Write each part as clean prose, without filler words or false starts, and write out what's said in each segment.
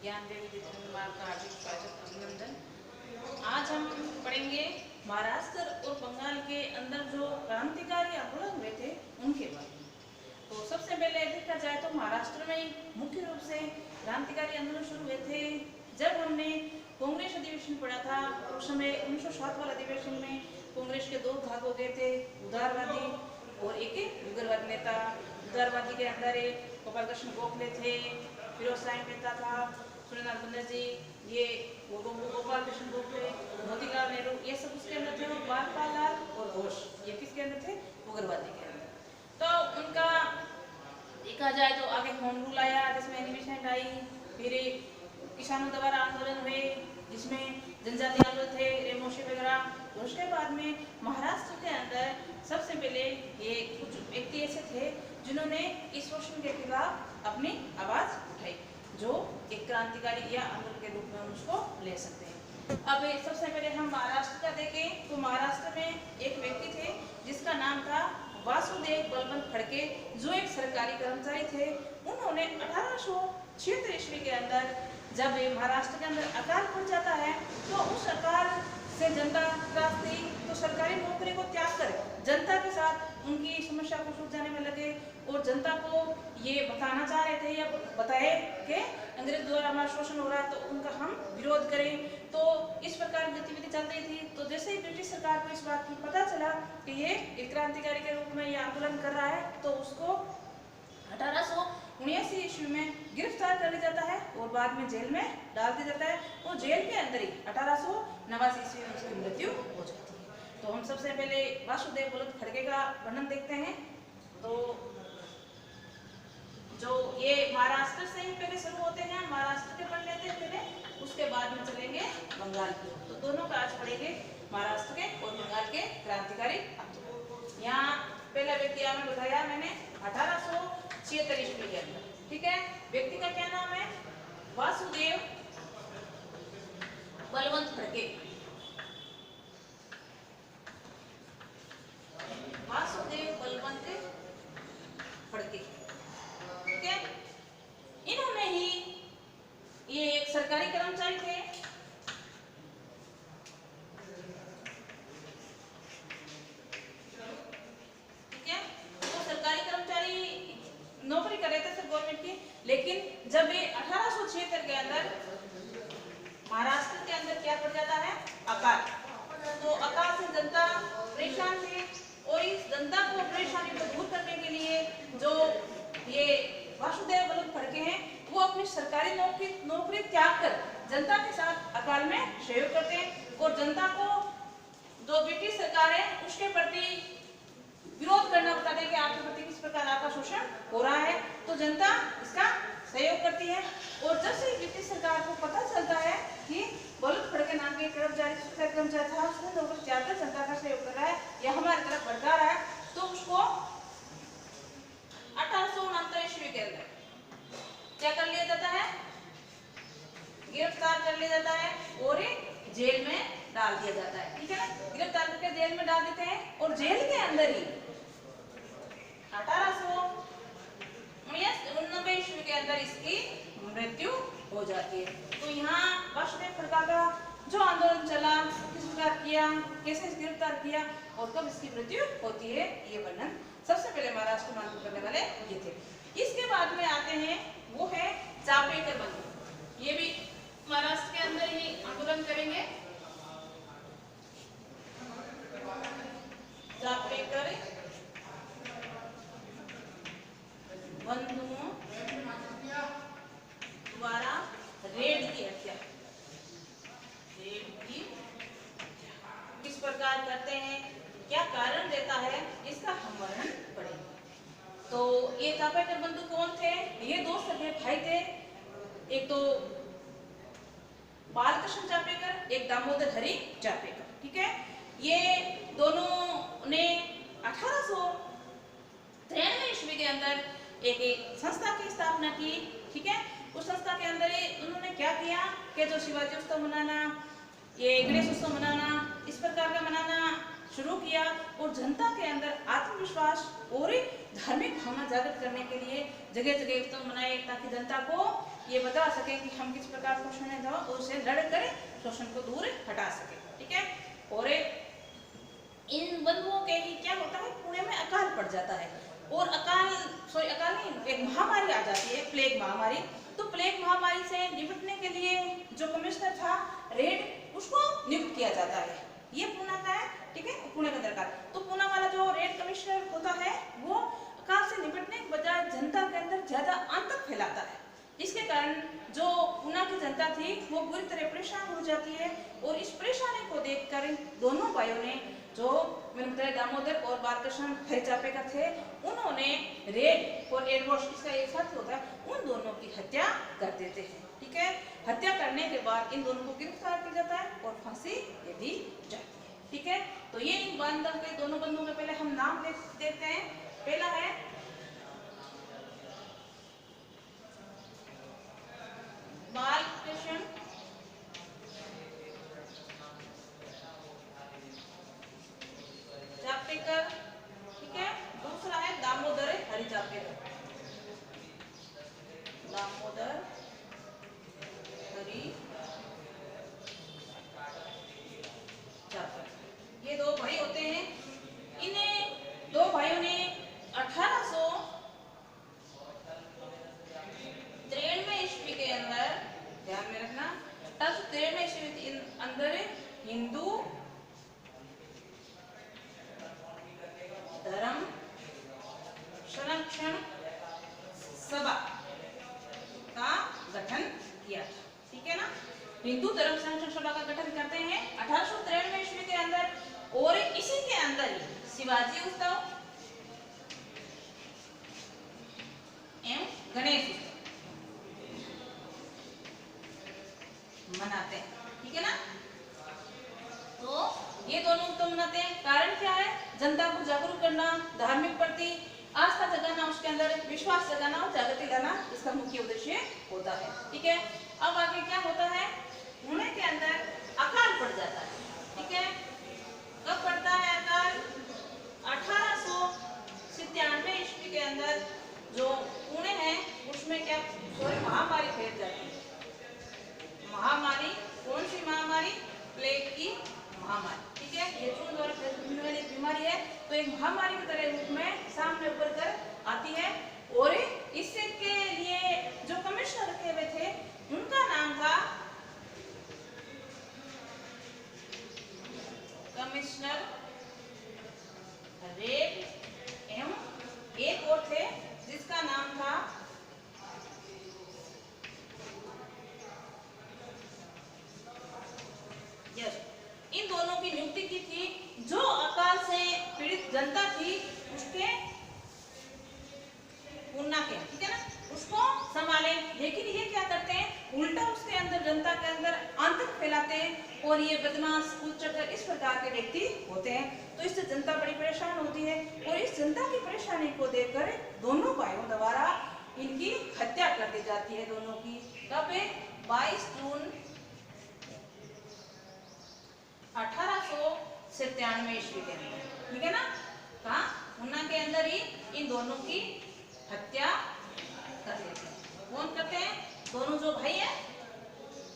ज्ञान देवी दीदी का हार्दिक स्वागत अभिनंदन। आज हम पढ़ेंगे महाराष्ट्र और बंगाल के अंदर जो क्रांतिकारी आंदोलन हुए थे उनके बारे में। तो सबसे पहले देखा जाए तो महाराष्ट्र में मुख्य रूप से क्रांतिकारी आंदोलन शुरू हुए थे जब हमने कांग्रेस अधिवेशन पढ़ा था। उस समय 1907 वाला अधिवेशन में कांग्रेस के दो भाग हो गए थे, उदारवादी और एक उग्रवादी नेता। उदारवादी के अंदर गोपाल कृष्ण गोखले थे, फिरोज शाह मेहता था, सूर्यनाथ बनर्जी, ये गोपाल कृष्ण गोखले, मोतीलाल नेहरू, ये सब उसके अंदर थे। और बालपाल लाल और घोष ये किसके अंदर थे? उग्रवादी के अंदर। तो उनका देखा जाए तो आगे होम रूल आया जिसमें एनिमेशन आई, फिर किसानों द्वारा आंदोलन हुए जिसमें जनजाति आंदोलन थे, रेमोशी वगैरह। उसके बाद में महाराष्ट्र के अंदर सबसे पहले ये कुछ व्यक्ति ऐसे थे जिन्होंने इस शोषण के खिलाफ अपनी आवाज उठाई, जो एक क्रांतिकारी या आंदोलन के रूप में हम उसको ले सकते हैं। अब सबसे पहले हम महाराष्ट्र का देखें तो महाराष्ट्र में एक व्यक्ति थे जिसका नाम था वासुदेव बलवंत फड़के, जो एक सरकारी कर्मचारी थे। उन्होंने 1876 ईस्वी के अंदर जब महाराष्ट्र के अंदर अकाल पड़ जाता है तो उस अकाल से जनता त्रास थी, तो सरकारी नौकरी को त्याग कर जनता के साथ उनकी समस्या को सुलझाने में लगे और जनता को ये बताना चाह रहे थे या बताए कि अंग्रेज द्वारा हमारा शोषण हो रहा है तो उनका हम विरोध करें। तो इस प्रकार की गतिविधि चल रही थी। तो जैसे ही ब्रिटिश सरकार को इस बात की पता चला कि ये एक क्रांतिकारी के रूप में ये आंदोलन कर रहा है तो उसको 1879 ईस्वी में गिरफ्तार कर लिया जाता है और बाद में जेल में डाल दिया जाता है। और जेल के अंदर ही 1889 ईस्वी में उसकी मृत्यु हो जाती है। तो हम सबसे पहले वासुदेव बलवंत फड़के का वर्णन देखते हैं। तो जो ये महाराष्ट्र से ही पहले शुरू होते हैं, महाराष्ट्र के पढ़ लेते हैं पहले, उसके बाद में चलेंगे बंगाल के। तो दोनों का आज पढ़ेंगे, महाराष्ट्र के और बंगाल के क्रांतिकारी आंदोलन। यहाँ पहला व्यक्ति आपने बताया मैंने 1876 ईस्वी के अंदर, ठीक है। व्यक्ति का क्या नाम है? वासुदेव बलवंत फड़के। वासुदेव बलवंत फड़के, ठीक है। इन्होंने ही ये एक सरकारी कर्मचारी थे। ठीक है, तो सरकारी कर्मचारी नौकरी कर रहे थे सर गवर्नमेंट की। लेकिन जब ये 1876 के अंदर महाराष्ट्र के अंदर क्या पड़ जाता है? अकाल। तो अकाल से जनता परेशान थी और इस जनता को परेशानी को दूर करने के लिए जो ये वासुदेव बलवंत फड़के हैं वो अपनी सरकारी नौकरी त्याग कर जनता के साथ अकाल में सहयोग करते हैं और जनता को जो ब्रिटिश सरकार है उसके प्रति विरोध करना बताते हैं कि आपके प्रति किस प्रकार आपका शोषण हो रहा है। तो जनता इसका सहयोग करती है। और जब से ब्रिटिश सरकार को पता चलता है कि बलवंत फड़के नाम के कर्मचारी था, उसने नौकरी त्याग कर जनता का सहयोग कर रहा है या हमारी तरफ भड़का रहा है, तो उसको 1869 ईस्वी के अंदर क्या कर लिया जाता है? गिरफ्तार कर लिया जाता है और जेल में डाल दिया जाता है, ठीक है ना। गिरफ्तार करके जेल में डाल देते हैं और जेल के अंदर ही 1889 ईस्वी के अंदर इसकी मृत्यु हो जाती है। तो यहाँ वासुदेव फड़का का जो आंदोलन चला, किस प्रकार किया, कैसे गिरफ्तार किया और कब इसकी मृत्यु होती है, ये वर्णन सबसे पहले महाराष्ट्र में आंदोलन करने वाले ये थे। इसके बाद में आते हैं वो है चापेकर बंधु। ये भी महाराष्ट्र के अंदर ही आंदोलन करेंगे। चापेकर बंधुओं द्वारा रेड की हत्या। किस प्रकार करते हैं, क्या कारण देता है, इसका हम वर्णन पढ़ेंगे। तो ये चापेकर बंधु कौन थे? ये दो सगे भाई थे, एक तो बालकृष्ण चापेकर, एक दामोदर हरि चापेकर, ठीक है। ये दोनों ने 1893 ईस्वी के अंदर एक संस्था की स्थापना की, ठीक है। उस संस्था के अंदर उन्होंने क्या किया कि जो शिवाजी उत्सव मनाना, ये गणेश उत्सव मनाना, इस प्रकार का मनाना शुरू किया और जनता के अंदर आत्मविश्वास और धार्मिक भावना जागृत करने के लिए जगह जगह उत्सव मनाए, ताकि जनता को ये बता सके कि हम किस प्रकार शोषण है और उसे लड़कर शोषण को दूर हटा सके। ठीक है। और इन बंधुओं के ही क्या होता है, पुणे में अकाल पड़ जाता है और अकाल नहीं, एक महामारी आ जाती है, प्लेग महामारी। तो प्लेग महामारी से निपटने के लिए जो कमिश्नर था रेड, उसको नियुक्त किया जाता है। ये पुणे का है। ठीक है, पुणे का दरकार। तो पुणे वाला जो रेड कमिश्नर होता है वो अकाल से निपटने के बजाय जनता के अंदर ज्यादा आतंक फैलाता है। इसके कारण जो पुणे की जनता थी वो बुरी तरह परेशान हो जाती है और इस परेशानी को देखकर दोनों भाइयों ने, जो मैंने बताया दामोदर और बालकृष्ण हरिचापेकर थे, उन्होंने रेड और एडवर्ड्स, इसका एक साथ होता है, उन दोनों की हत्या कर देते हैं। ठीक है। हत्या करने के बाद इन दोनों को गिरफ्तार किया जाता है और फांसी दे दी जाती है। ठीक है। तो ये इन बांधव के दोनों बंधुओं के पहले हम नाम देते हैं। पहला है बालकृष्ण चापेकर। ठीक है। दूसरा है दामोदर हरिचापेकर। दामोदर हरि चापेकर, ये दो भाई होते हैं। इन्हें दो भाइयों ने 1893 ईस्वी के अंदर, ध्यान में रखना, 1893 ईस्वी के अंदर हिंदू धर्म संरक्षण सभा का गठन किया था। ठीक है ना। हिंदू धर्म संरक्षण सभा का गठन करते हैं 1893 ईस्वी के अंदर और इसी के अंदर ही शिवाजी उत्सव एवं गणेश उत्सव मनाते हैं। ठीक है ना। तो ये दोनों उत्सव मनाते हैं। कारण क्या है, जनता को जागरूक करना, धार्मिक प्रति आस्था जगाना, उसके अंदर विश्वास जगाना और जागृति लाना, इसका मुख्य उद्देश्य होता है। ठीक है। अब आगे क्या होता है, पुणे के अंदर अकाल पड़ जाता है। ठीक है। कब पड़ता है अकाल? 1897 ईस्वी के अंदर जो पुणे है उसमें क्या महामारी फैल जाती है। महामारी, कौन सी महामारी? प्लेग की महामारी। ठीक है। ये चून द्वारा फैलने वाली बीमारी है, तो एक महामारी की तरह रूप में सामने उभर कर आती है। और इससे के लिए जो कमिश्नर रखे हुए थे उनका नाम था कमिश्नर रेड एवं एक और थे जिसका नाम था यस। इन दोनों की नियुक्ति की थी। जो अकाल से पीड़ित जनता थी उसके पुण्य के, ठीक है ना, उसको संभाले। लेकिन ये क्या करते हैं, उल्टा उसके अंदर जनता के अंदर आतंक फैलाते हैं और ये बदमाश, कुचक्कर, इस प्रकार के व्यक्ति होते हैं। तो इससे जनता बड़ी परेशान होती है और इस जनता की परेशानी को देखकर दोनों भाइयों द्वारा इनकी हत्या कर दी जाती है। दोनों की कब? 22 जून 1897 ईस्वी के अंदर। ठीक है ना। कहाँ? पुणे के अंदर ही इन दोनों की हत्या कर देते हैं। कौन करते हैं? दोनों जो भाई है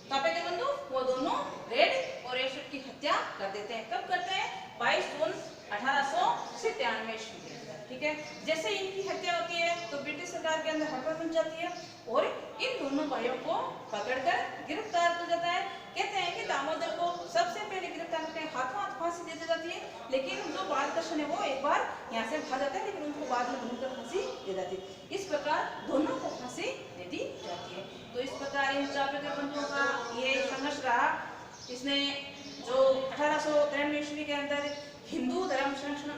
तापे के बंधु, वो दोनों रेड और एशर की हत्या कर देते हैं। कब करते हैं? 22 जून 1897 ईस्वी के अंदर। ठीक है। जैसे इनकी हत्या होती है तो ब्रिटिश सरकार के अंदर हड़बड़ मच जाती है और इन दोनों भाइयों को पकड़कर गिरफ्तार किया जाता है। कहते हैं कि दामोदर को सबसे पहले गिरफ्तार करके हाथों हाथ फांसी दे दी जाती है, लेकिन जो बालकृष्ण है वो एक बार यहाँ से भाग जाता है, लेकिन उनको बाद में ढूंढकर फांसी दे जाती है। इस प्रकार दोनों को फांसी दे दी जाती है। तो इस प्रकार इन चापेकर बंधुओं का ये संघर्ष रहा। इसने जो 1893 ईस्वी के अंदर हिंदू धर्म संरक्षण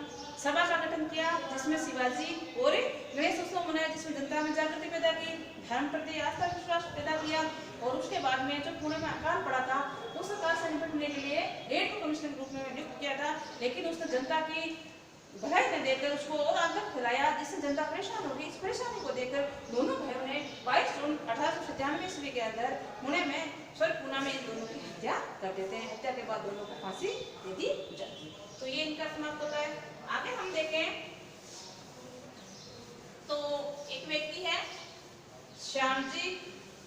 सभा का गठन किया, जिसमें शिवाजी और गणेश उत्सव मनाया, जिसमें जनता में जागृति पैदा की, धर्म प्रति आस्था विश्वास पैदा किया। और उसके बाद में जो पुणे में अकाल पड़ा था उस अकाल से निपटने के लिए रेड को कमिश्नर के रूप में नियुक्त किया था, लेकिन उसने जनता की भलाई न देकर उसको और आतंक फैलाया, जिससे जनता परेशान होगी। इस परेशानी को देखकर दोनों भाइयों ने 22 जून 1897 ईस्वी के अंदर पुणे में इन दोनों की हत्या कर देते हैं। हत्या के बाद दोनों को फांसी दे दी जाती है। तो ये इनका समाप्त होता है। आगे हम देखें तो एक व्यक्ति है श्यामजी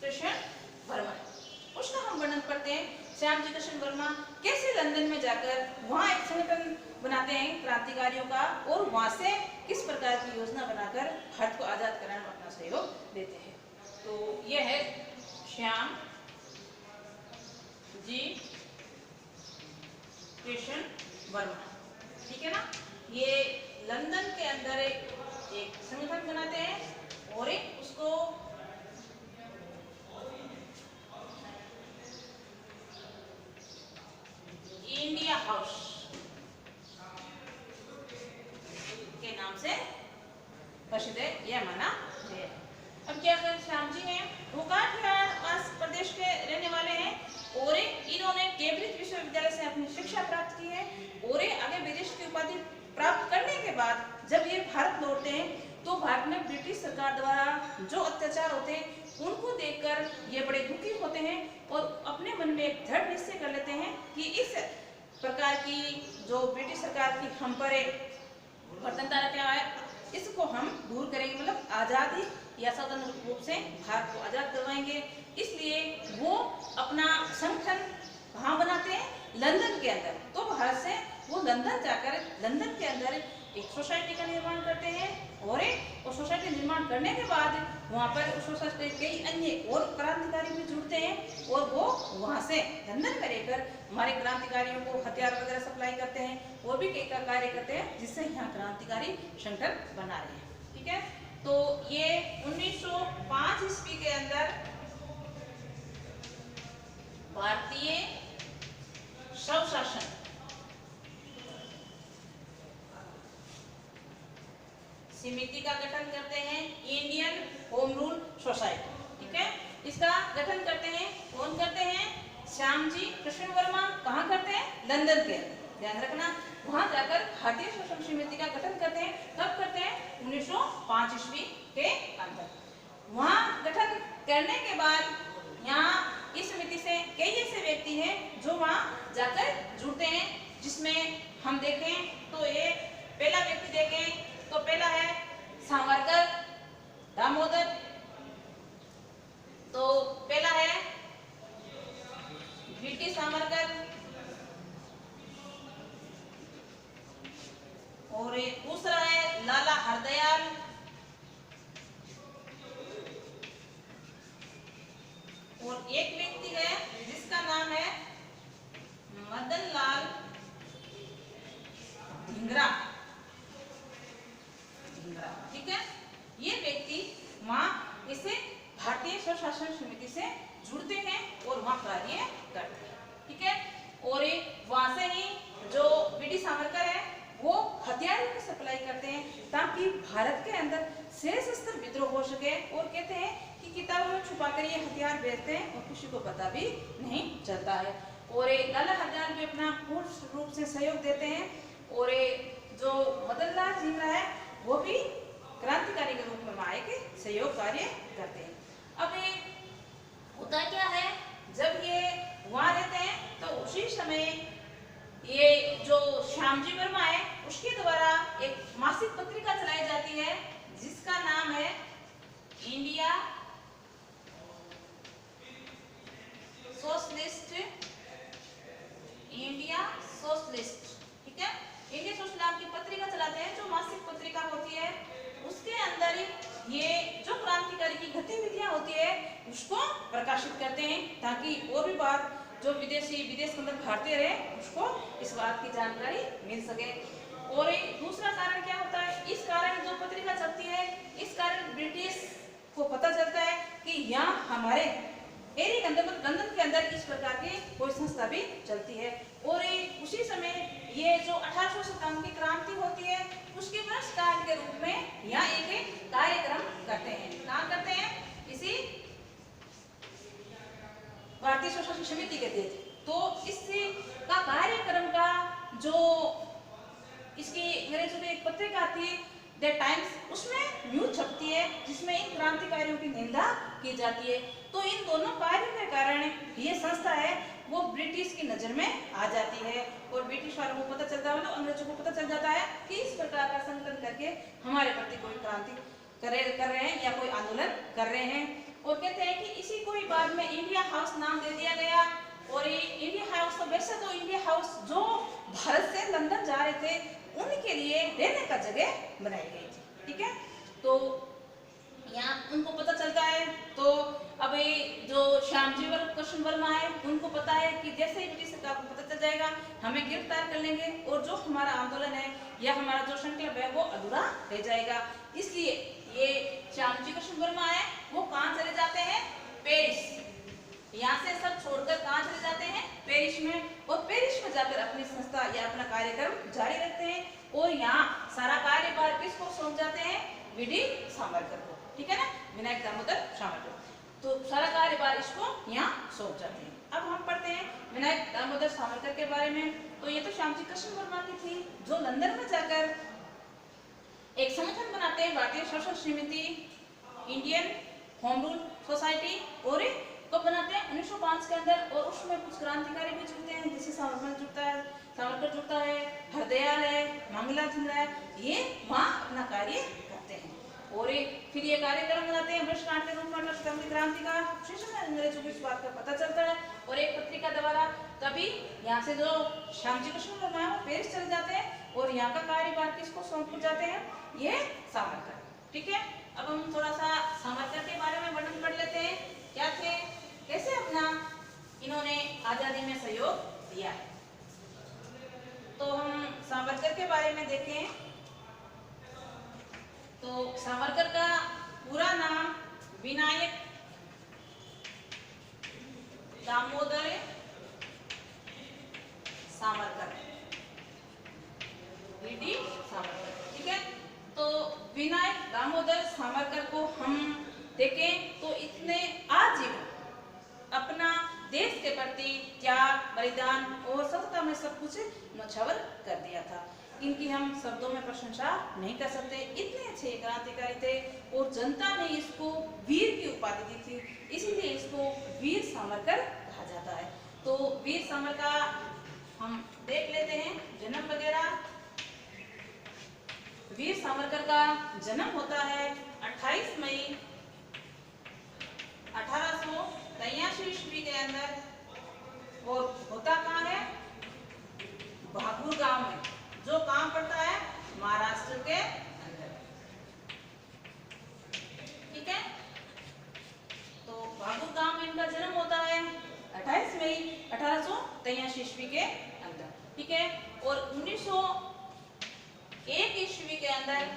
कृष्ण वर्मा, उसका हम वर्णन करते हैं। श्यामजी कृष्ण वर्मा कैसे लंदन में जाकर वहाँ एक संगठन बनाते हैं क्रांतिकारियों का, और वहाँ से किस प्रकार की योजना बनाकर भारत को आजाद कराने में अपना सहयोग देते हैं। तो यह है श्याम जी कृष्ण वर्मा, ठीक है ना। ये लंदन के अंदर एक संगठन बनाते हैं और एक उसको इंडिया हाउस के नाम से प्रसिद्ध है, यह माना गया है। अब क्या कर श्याम जी हैं, वो काठियावाड़ प्रदेश के रहने वाले हैं और इन्होंने कैम्ब्रिज विश्वविद्यालय से अपनी शिक्षा प्राप्त की है और आगे विदेश की उपाधि प्राप्त करने के बाद जब ये भारत लौटते हैं तो भारत में ब्रिटिश सरकार द्वारा जो अत्याचार होते हैं उनको देखकर ये बड़े दुखी होते हैं और अपने मन में एक दृढ़ निश्चय कर लेते हैं कि इस प्रकार की जो ब्रिटिश सरकार की हम पर प्रतनता क्या है, इसको हम दूर करेंगे, मतलब आज़ादी या स्वतंत्र रूप से भारत को आज़ाद करवाएंगे। इसलिए वो अपना संगठन कहाँ बनाते हैं, लंदन के अंदर। तो भारत से वो लंदन जाकर लंदन के अंदर एक सोसाइटी का निर्माण करते हैं और सोसाइटी निर्माण करने के बाद वहाँ पर उस सोसाइटी के कई अन्य और क्रांतिकारी भी जुड़ते हैं और वो वहाँ से लंदन में रहकर हमारे क्रांतिकारियों को हथियार वगैरह सप्लाई करते हैं और भी कई कार्य करते हैं जिससे यहाँ क्रांतिकारी संगठन बना रहे हैं, ठीक है। तो ये 1905 ईस्वी के अंदर भारतीय स्वशासन समिति का गठन करते हैं, इंडियन होम रूल सोसाइटी, ठीक है। इसका गठन करते हैं, कौन करते हैं, श्यामजी कृष्ण वर्मा। कहाँ करते हैं, लंदन के अंदर, ध्यान रखना। वहां जाकर भारतीय स्वशासन समिति का गठन करते हैं, कब करते हैं, 1905 ईस्वी के अंदर। वहां गठन करने के बाद यहाँ इस समिति से कई ऐसे व्यक्ति हैं जो वहां जाकर जुड़ते हैं, जिसमें हम देखें तो ये पहला व्यक्ति देखें तो पहला है सावरकर दामोदर। तो पहला है वीटी सावरकर और दूसरा है लाला हरदयाल और एक व्यक्ति है जिसका नाम है मदन लाल धिंगरा, ठीक है। ये व्यक्ति वहां इसे भारतीय स्वशासन समिति से जुड़ते हैं और वहां कार्य करते हैं, ठीक है। और वहां से ही जो वीटी सावरकर है वो हथियारों की सप्लाई करते हैं ताकि भारत के अंदर सशस्त्र विद्रोह हो सके, और कहते हैं कि किताबों में छुपाकर ये हथियार बेचते हैं और किसी को पता भी नहीं चलता है। और लाला हरदयाल भी अपना पूर्ण रूप से सहयोग देते हैं और जो मदन लाल धिंगरा है वो भी क्रांतिकारी के रूप में वहां के सहयोग कार्य करते हैं। अब होता क्या है, जब ये वहां रहते हैं तो उसी समय ये जो श्यामजी वर्मा है उसके द्वारा एक मासिक पत्रिका चलाई जाती है जिसका नाम है इंडिया सोशलिस्ट, ठीक है। इंडिया सोशलिस्ट नाम की पत्रिका चलाते हैं, जो मासिक पत्रिका होती है उसके अंदर ये जो क्रांतिकारी की गतिविधियां होती है उसको प्रकाशित करते हैं ताकि और भी बात जो विदेश के अंदर भारतीय रहे उसको इस बात की जानकारी मिल सके। और दूसरा कारण क्या होता है, इस कारण जो पत्रिका चलती है इस कारण ब्रिटिश को पता चलता है कि यहाँ हमारे एरिया के अंदर लंदन के अंदर इस प्रकार की कोई संस्था भी चलती है। और उसी समय ये जो 1857 की क्रांति होती है उसके वर्ष काल के रूप में यहाँ एक कार्यक्रम करते हैं। कहाँ करते हैं, इसी भारतीय स्वशासन समिति के तहत। तो इससे का कार्यक्रम का जो इसकी अंग्रेजी में एक पत्रिका थी द टाइम्स, उसमें न्यूज छपती है जिसमें इन क्रांतिकारियों की निंदा की जाती है। तो इन दोनों कार्यों के कारण ये संस्था है वो ब्रिटिश की नजर में आ जाती है और ब्रिटिश वालों को पता चलता है, मतलब अंग्रेजों को पता चल जाता है कि इस प्रकार का संकलन करके हमारे प्रति कोई क्रांति कर रहे हैं या कोई आंदोलन कर रहे हैं। और कहते हैं कि इसी को ही बाद में इंडिया हाउस नाम दे दिया गया। और ये इंडिया हाउस तो वैसे तो इंडिया हाउस जो भारत से लंदन जा रहे थे उनके लिए रहने का जगह बनाई गई थी, ठीक है। तो यहाँ उनको पता चलता है, तो अब ये जो श्यामजी कृष्ण वर्मा है उनको पता है कि जैसे ही ब्रिटिश सरकार को पता चल जाएगा हमें गिरफ्तार कर लेंगे और जो हमारा आंदोलन है या हमारा जो संकल्प है वो अधूरा रह जाएगा। इसलिए ये श्यामजी कृष्ण वर्मा है वो कहाँ चले जाते हैं, पेरिस। यहाँ से सब छोड़कर कहाँ चले जाते हैं, पेरिस में। और पेरिस में जाकर अपनी संस्था या अपना कार्यक्रम जारी रखते हैं और यहाँ सारा कार्यभार किसको सौंप जाते हैं, वी.डी. सावरकर को, ठीक है ना, विनायक दामोदर सावरकर। तो सारा कार्यभार इसको यहाँ सौंप जाते हैं। अब हम पढ़ते हैं विनायक दामोदर सावरकर के बारे में। तो ये तो श्यामजी कृष्ण वर्मा की थी जो लंदन में जाकर एक संगठन बनाते हैं, भारतीय सशस्त्र समिति, इंडियन होम रूल सोसाइटी, और कब बनाते हैं 1905 के अंदर। और उसमें कुछ क्रांतिकारी भी जुड़ते हैं, जैसे सावरकर जुड़ता है, हरदयाल है, मंगलाल चंद्र है, ये वहाँ अपना कार्य करते हैं। और फिर ये कार्यक्रम बनाते हैं भ्रष्टाचार के रूप में क्रांति का। अंग्रेजों को इस बात का पता चलता है और एक पत्रिका द्वारा तभी यहाँ से जो श्यामजी कृष्ण वर्मा है वो पेरिस चले जाते हैं और यहाँ का कार्यभार किसको सौंप जाते हैं, ये सावरकर, ठीक है। अब हम थोड़ा सा सावरकर के बारे में वर्णन पढ़ लेते हैं, क्या थे, कैसे अपना इन्होंने आजादी में सहयोग दिया है। तो हम सावरकर के बारे में देखें तो सावरकर का पूरा नाम विनायक दामोदर सावरकर, वी.डी. सावरकर, ठीक है। तो विनायक दामोदर सावरकर को हम देखें तो इतने आजीवन अपना देश के प्रति त्याग, बलिदान और सतता में सब कुछ नछावर कर दिया था। इनकी हम शब्दों में प्रशंसा नहीं कर सकते, इतने अच्छे क्रांतिकारी थे और जनता ने इसको वीर की उपाधि दी थी, इसीलिए इसको वीर सावरकर कहा जाता है। तो वीर सावरकर हम देख लेते हैं जन्म वगैरह। वीर सावरकर का जन्म होता है 28 मई 1883 ईस्वी के अंदर और होता कहाँ है, भागुर गांव में, जो कहाँ पड़ता है, महाराष्ट्र के अंदर, ठीक है। तो भागुर गांव में इनका जन्म होता है 28 मई 1883 ईस्वी के अंदर, ठीक है। और 1901 ईस्वी के अंदर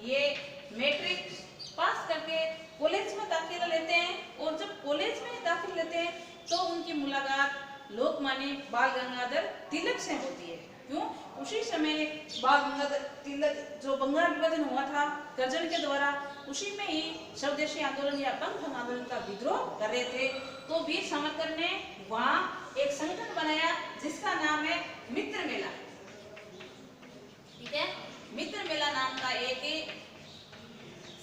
ये मैट्रिक पास करके कॉलेज में दाखिला लेते हैं और जब कॉलेज में दाखिला लेते हैं तो उनकी मुलाकात लोकमान्य बाल गंगाधर तिलक से होती है। क्यों, उसी समय बाल गंगाधर तिलक जो बंगाल विभाजन हुआ था कर्जन के द्वारा, उसी में ही स्वदेशी आंदोलन या बंग आंदोलन का विद्रोह कर रहे थे। तो वीर सावरकर ने वहाँ एक संगठन बनाया जिसका नाम है मित्र मेला, ठीक है। मित्र मेला नाम का एक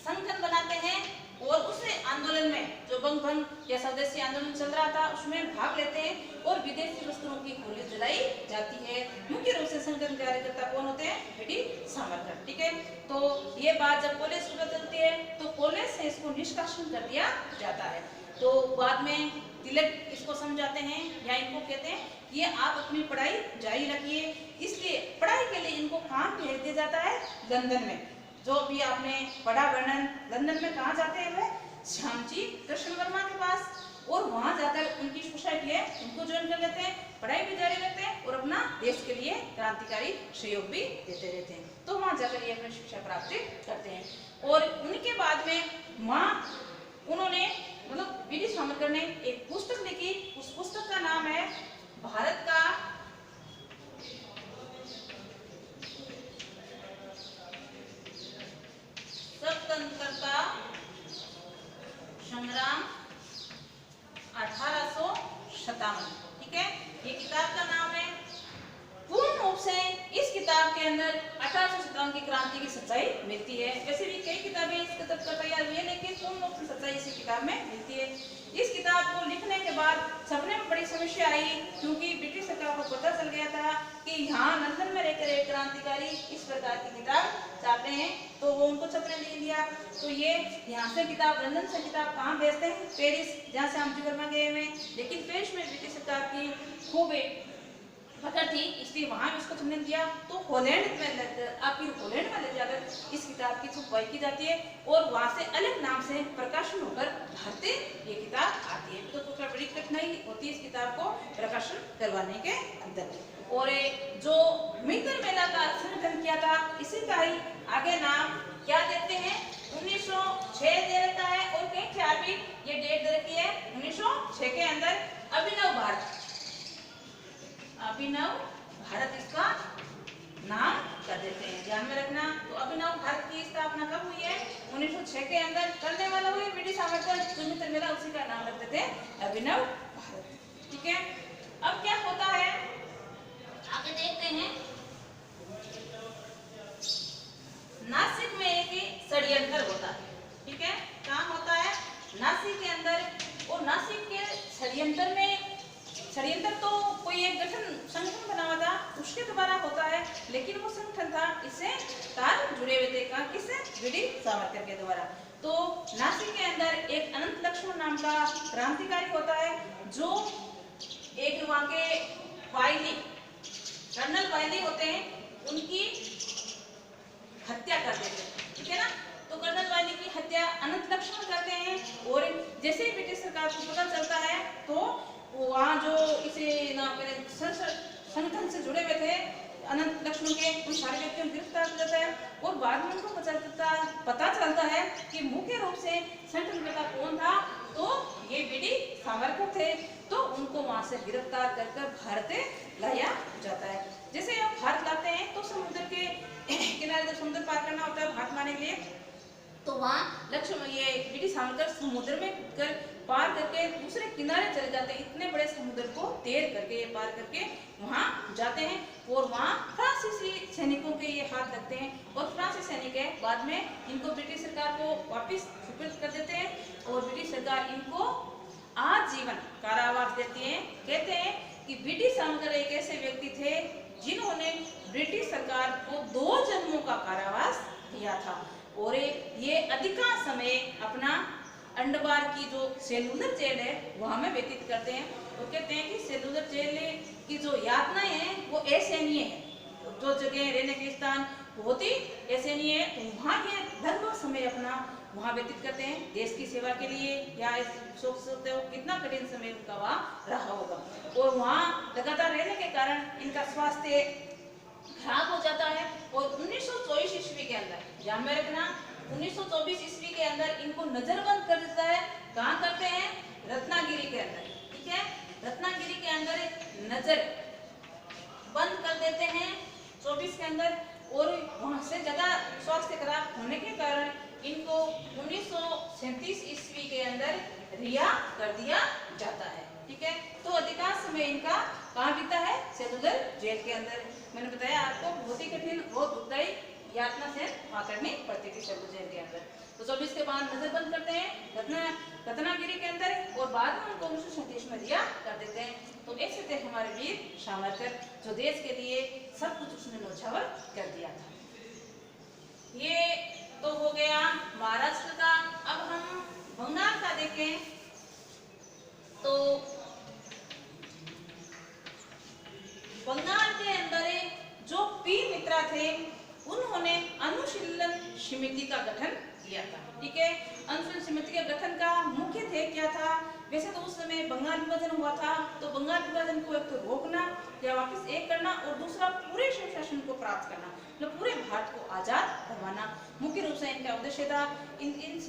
संगठन बनाते हैं और उस आंदोलन में जो बंग या स्वदेशी आंदोलन चल रहा था उसमें भाग लेते हैं और विदेशी वस्तुओं की गोली जलाई जाती है। मुख्य रूप से संगठन कार्यकर्ता कौन होते हैं, वी.डी. सावरकर, ठीक है। तो ये बात जब कॉलेज को चलती है तो कॉलेज से इसको निष्कासन कर दिया जाता है। तो बाद में तिलक इसको समझाते हैं या इनको कहते हैं ये आप अपनी पढ़ाई जारी रखिए, इसलिए पढ़ाई के लिए इनको कहाँ भेज दिया जाता है, लंदन में। जो भी आपने पढ़ा वर्णन, लंदन में कहाँ जाते हैं वे, श्यामजी कृष्ण वर्मा के पास, और वहां जाकर उनकी सोसाइटी है उनको ज्वाइन कर लेते हैं, पढ़ाई भी जारी रखते हैं और अपना देश के लिए क्रांतिकारी सहयोग भी देते रहते हैं। तो वहां जाकर ये अपनी शिक्षा प्राप्त करते हैं। और उनके बाद में वहां उन्होंने मतलब वी.डी. सावरकर ने एक पुस्तक लिखी, उस पुस्तक का नाम है भारत का स्वतंत्रता संग्राम 1857, ठीक है। ये किताब का नाम है। पूर्ण रूप से इस किताब के अंदर 1857 शताब्दी की क्रांति की सच्चाई मिलती है। वैसे भी कई किताबें इस किताब का तैयार हुई है, लेकिन पूर्ण रूप से सच्चाई इसी किताब में मिलती है। इस किताब को लिखने के बाद सपने में बड़ी समस्या आई, क्योंकि ब्रिटिश सरकार को पता चल गया था कि यहाँ लंदन में रहकर एक क्रांतिकारी इस प्रकार की किताब चाहते हैं, तो वो उनको सपने दे दिया। तो ये यहाँ से किताब, लंदन से किताब कहाँ भेजते हैं? पेरिस, जहाँ से हम वर्मा गए हुए। लेकिन पेरिस में ब्रिटिश सरकार की खूब पकड़ थी, इसलिए वहां भी उसको तुमने दिया। तो हॉलैंड में आखिर हॉलैंड में ले जाकर इस किताब की छपाई की जाती है और वहां से अलग नाम से प्रकाशन होकर भारतीय ये किताब आती है। तो बड़ी कठिनाई होती है इस किताब को प्रकाशन करवाने के अंदर। और जो मिंगल मेला का संगठन किया था, इसी का ही आगे नाम क्या देते हैं? 1906 दे रखा है और कहीं ख्याल भी ये डेट दे रखी है 1906 के अंदर। अभिनव भारत, अभिनव भारत इसका नाम कर देते हैं, ध्यान में रखना। तो अभिनव भारत की स्थापना कब हुई है? 1906 के अंदर। करने वाला हुई ब्रिटिश साम्राज्य जो मित्र मेला, उसी का नाम रख देते हैं अभिनव भारत। ठीक है, अब क्या होता है आगे देखते हैं। नासिक में एक षड्यंत्र होता है। ठीक है, कहाँ होता है? नासिक के अंदर। और नासिक के षड्यंत्र में, षड्यंत्र तो कोई एक गठन संगठन बना हुआ था, उसके द्वारा होता है, लेकिन वो संगठन था इससे तार जुड़े हुए थे। कहाँ? किससे? ब्रिटिश साम्राज्य के द्वारा। तो नासिक के अंदर एक अनंत लक्ष्मण नाम का क्रांतिकारी होता है, जो एक वहां के वायली, कर्नल वायली होते हैं, उनकी हत्या कर देते हैं। ठीक है ना? तो कर्नल वायली की हत्या अनंत लक्ष्मण करते हैं। और जैसे ही ब्रिटिश सरकार को पता चलता है, तो वहाँ जो इसे संगठन से जुड़े हुए थे अनंत लक्ष्मण के, उन सारे व्यक्तियों को गिरफ्तार कर देता है। और बाद में उनको पता चलता है कि मुख्य रूप से संगठनकर्ता कौन था, तो ये ब्रिटिश साम्राज्य थे। तो उनको वहां से गिरफ्तार कर भारत लाया जाता है। जैसे आप भारत लाते हैं तो समुद्र के किनारे समुद्र पार करना होता है भारत लाने के लिए। तो वहाँ लक्ष्मण, ये ब्रिटिश साम्राज्य समुद्र में पार करके दूसरे किनारे चले जाते हैं। इतने बड़े समुद्र को तैर करके, पार करके वहाँ जाते हैं और वहाँ फ्रांसीसी सैनिकों के ये हाथ लगते हैं। और फ्रांसीसी सैनिक है बाद में इनको ब्रिटिश सरकार को वापस सुपुर्द कर देते हैं और ब्रिटिश सरकार इनको आजीवन कारावास देती है। कहते हैं कि ब्रिटिश साम्राज्य एक ऐसे व्यक्ति थे जिन्होंने ब्रिटिश सरकार को 2 जन्मों का कारावास दिया था। और ये अधिकांश समय अपना अंडमान की जो सेलुलर जेल है वहां में व्यतीत करते हैं। और कहते हैं कि सेलुलर जेल की जो यातनाएं हैं वो असहनीय है, जो जगह रहने के स्थान बहुत ही असहनीय है। तो वहाँ ये लगभग समय अपना वहाँ व्यतीत करते हैं देश की सेवा के लिए, या सोच सकते हो कितना कठिन समय उनका वहाँ रहा होगा। और वहाँ लगातार रहने के कारण इनका स्वास्थ्य खराब हो जाता है। और 1924 ईस्वी के अंदर, ध्यान में रखना, 1924 ईस्वी के अंदर इनको नजरबंद कर देता है। कहाँ करते हैं? रत्नागिरी के अंदर। ठीक है, रत्नागिरी के अंदर नजर बंद कर देते हैं 24 के अंदर। और वहां से ज्यादा स्वास्थ्य खराब होने के कारण इनको 1937 ईस्वी के अंदर रिहा कर दिया जाता है। ठीक है, तो अधिकांश समय इनका कहाँ बीता है? सेलुलर जेल के अंदर। मैंने बताया आपको बहुत ही कठिन, बहुत दुखदायी यातना से वहाँ करनी पड़ती थी सेलुलर जेल के अंदर। तो 24 के बाद नजर बंद करते हैं रत्नागिरी के अंदर और बाद में उनको 1937 में रिहा कर देते हैं। तो ऐसे थे हमारे वीर सावरकर, जो देश के लिए सब कुछ उसने न्यौछावर कर दिया था। ये तो हो गया महाराष्ट्र का। अब हम बंगाल का देखें तो बंगाल के अंदर जो पी मित्रा थे उन्होंने अनुशीलन समिति का गठन किया था। ठीक है, अनुशीलन समिति के गठन का मुख्य ध्येय क्या था? वैसे तो उस समय बंगाल विभाजन हुआ था, तो बंगाल विभाजन को एक तो रोकना या वापस एक करना और दूसरा पूरे शासन को प्राप्त करना, मतलब पूरे भारत को आजाद करवाना मुख्य रूप से इनका उद्देश्य था। इन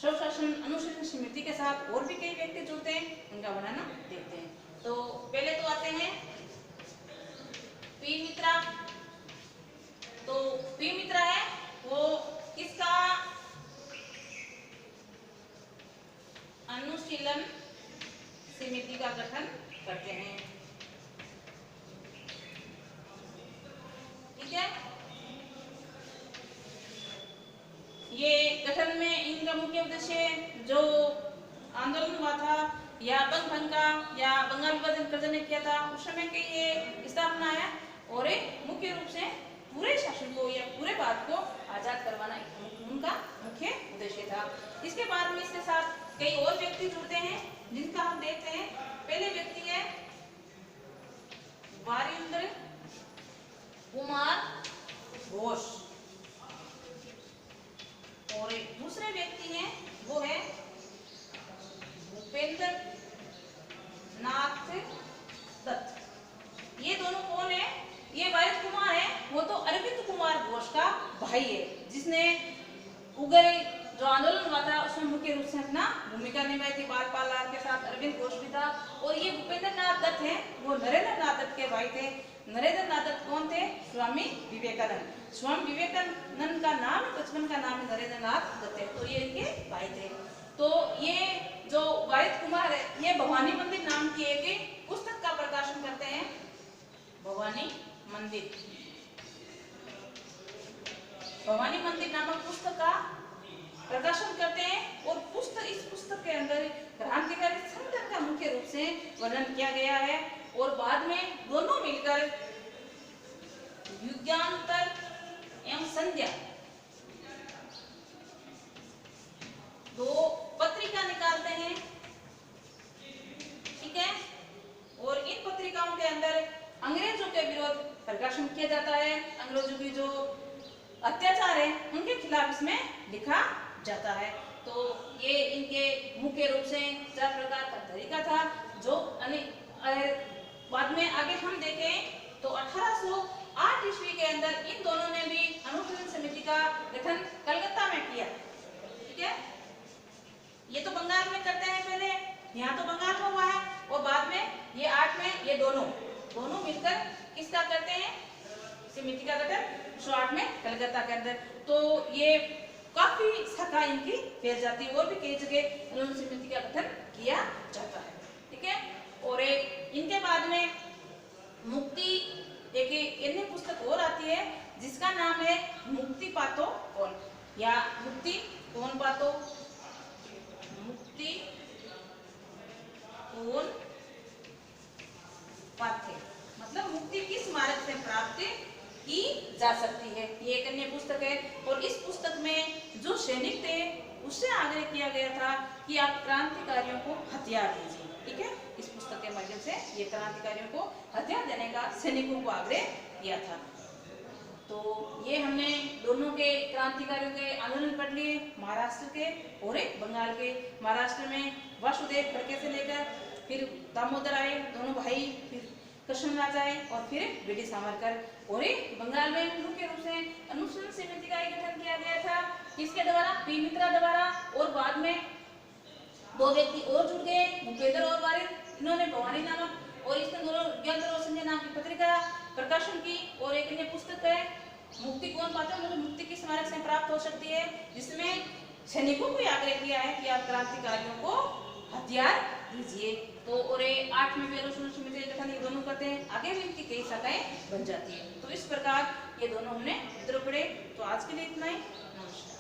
स्वशासन अनुशीलन समिति के साथ और भी कई व्यक्ति जुड़ते हैं, उनका बनाना देखते हैं। तो पहले तो आते हैं पी मित्रा। तो पी मित्रा है वो किसका? अनुशीलन समिति का गठन करते हैं। ठीक है, ये गठन में इनका मुख्य उद्देश्य जो आंदोलन हुआ था या बंग का या बंगाल विभाजन कर्ज ने किया था उस समय के ये स्थापना है और मुख्य रूप से पूरे शासन को या पूरे भारत को आजाद करवाना उनका मुख्य उद्देश्य था। इसके बाद में इसके साथ कई और व्यक्ति जुड़ते हैं जिनका हम देखते हैं। पहले व्यक्ति है वारिंद्र कुमार घोष और एक दूसरे व्यक्ति हैं वो है भूपेंद्र नाथ दत्त। ये दोनों कौन है? ये वारिंद्र कुमार है, वो तो अरविंद कुमार घोष का भाई है जिसने उगर जो आंदोलन हुआ था उसमें मुख्य रूप से अपना भूमिका निभाई थी। बाल पाल के साथ अरविंद घोष भी था। और ये भूपेंद्र नाथ दत्त है वो नरेंद्र नाथ दत्त के भाई थे। नरेंद्र नाथ दत्त कौन थे? स्वामी विवेकानंद। स्वामी विवेकानंद का नाम बचपन का नाम नरेंद्र नाथ दत्त है, तो ये इनके भाई थे। तो ये जो वारिंद्र कुमार है ये भवानी मंदिर नाम की एक पुस्तक का प्रकाशन करते हैं। भवानी मंदिर नामक पुस्तक का प्रकाशन करते हैं और इस पुस्तक के अंदर क्रांतिकारी संगठन का मुख्य रूप से वर्णन किया गया है। और बाद में दोनों मिलकर युगांतर एवं संध्या दो पत्रिका निकालते हैं, ठीक है। और इन पत्रिकाओं के अंदर अंग्रेजों के विरोध प्रकाशन किया जाता है। अंग्रेजों की जो अत्याचार है उनके खिलाफ इसमें लिखा जाता है। तो ये इनके मुख्य रूप से 4 प्रकार का तरीका था जो बाद में आगे हम देखें तो 1808 ईस्वी के अंदर इन दोनों ने भी अनुशीलन समिति का गठन कलकत्ता में किया, ठीक है। ये तो बंगाल में करते हैं पहले, यहाँ तो बंगाल में हुआ है। और बाद में ये 8 में ये दोनों मिलकर किसका करते हैं? समिति का गठन 1808 में कलकत्ता के अंदर। तो ये काफी शाखा इनकी फैल जाती है और भी कई जगह अनुशीलन समिति का गठन किया जाता है, ठीक है। और इनके बाद में मुक्ति एक अन्य पुस्तक और आती है जिसका नाम है मुक्ति पातो कौन या मुक्ति कौन पातो, मुक्ति कौन पाथे, मतलब मुक्ति किस मार्ग से प्राप्त की जा सकती है। ये एक अन्य पुस्तक है। और इस पुस्तक में जो सैनिक थे उससे आग्रह किया गया था कि आप क्रांतिकारियों को हथियार दीजिए, ठीक है। इस पुस्तक के माध्यम से ये क्रांतिकारियों को हथियार देने का सैनिकों को आग्रह किया था। तो ये हमने दोनों के क्रांतिकारियों के आंदोलन पढ़ लिए, महाराष्ट्र के और एक बंगाल के। महाराष्ट्र में वासुदेव फड़के से लेकर फिर दामोदर आए दोनों भाई, फिर कृष्णराज आए और फिर बीडी सावरकर। और बंगाल में मुख्य रूप से अनुशीलन समिति का गठन किया गया था, किसके द्वारा? पी मित्रा द्वारा। और बाद में 2 व्यक्ति और जुड़ गए, भूपेंद्र और वारिंद्र। इन्होंने भवानी नामक और इसने दोनों ज्ञान और संजय नाम की पत्रिका प्रकाशन की। और एक अन्य पुस्तक है मुक्ति कौन पाता, मतलब मुक्ति किस मार्ग से प्राप्त हो सकती है, जिसमें सैनिकों को आग्रह किया है कि आप क्रांतिकारियों को हथियार दीजिए। तो और 8 में भी अनुशीलन समिति का गठन ये दोनों करते हैं। आगे भी इनकी कई शाखाएं बन जाती है। तो इस प्रकार ये दोनों हमने पढ़े। तो आज के लिए इतना ही। नमस्कार।